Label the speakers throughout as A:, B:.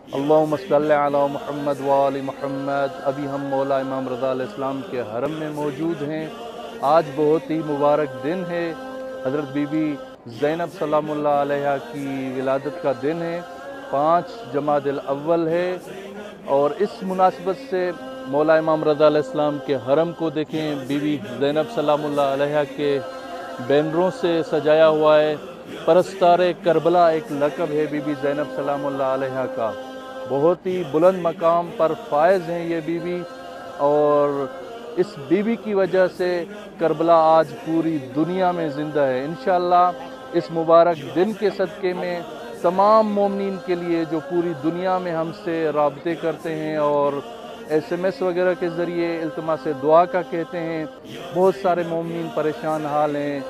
A: अल्लाहुम्मा सल्लि अला मुहम्मद व आलि मुहम्मद। अभी हम मौला इमाम रज़ा अलैहिस्सलाम के हरम में मौजूद हैं। आज बहुत ही मुबारक दिन है। हज़रत बीबी ज़ैनब सलामुल्लाह अलैहा की विलादत का दिन है। 5 जमादिल अव्वल है और इस मुनासिबत से मौला इमाम रज़ा अलैहिस्सलाम के हरम को देखें, बीबी ज़ैनब सलामुल्लाह अलैहा के बैनरों से सजाया हुआ है। परस्तारे करबला एक लक़ब है बीबी ज़ैनब सलामुल्लाह अलैहा का। बहुत ही बुलंद मकाम पर फायज़ हैं ये बीबी, और इस बीबी की वजह से करबला आज पूरी दुनिया में ज़िंदा है। इंशाअल्लाह इस मुबारक दिन के सदक़े में तमाम मोमिनीन के लिए जो पूरी दुनिया में हमसे राब्ते करते हैं और SMS वगैरह के ज़रिए इल्तिमास दुआ का कहते हैं, बहुत सारे मोमिनीन परेशान हाल हैं,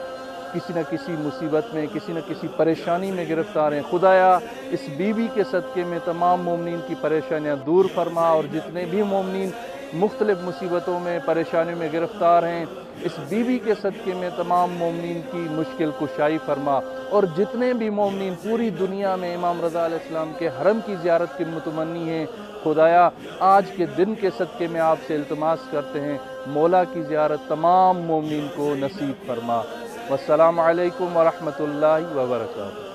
A: किसी न किसी मुसीबत में, किसी न किसी परेशानी में गिरफ़्तार हैं। खुदाया इस बीबी के सदक़े में तमाम मोमिनीन की परेशानियाँ दूर फरमा, और जितने भी मोमिनीन मुख्तलिफ़ मुसीबतों में, परेशानियों में गिरफ़्तार हैं, इस बीबी के सदक़े में तमाम मोमिनीन की मुश्किल कुशाई फरमा। और जितने भी मोमिनीन पूरी दुनिया में इमाम रज़ा अलैहिस्सलाम के हरम की ज़ियारत के मुतमन्नी हैं, खुदाया आज के दिन के सदक़े में आपसे इल्तिमास करते हैं, मौला की ज़ियारत तमाम मोमिनीन को नसीब फरमा। वस्सलामु अलैकुम व रहमतुल्लाहि व बरकातुहू।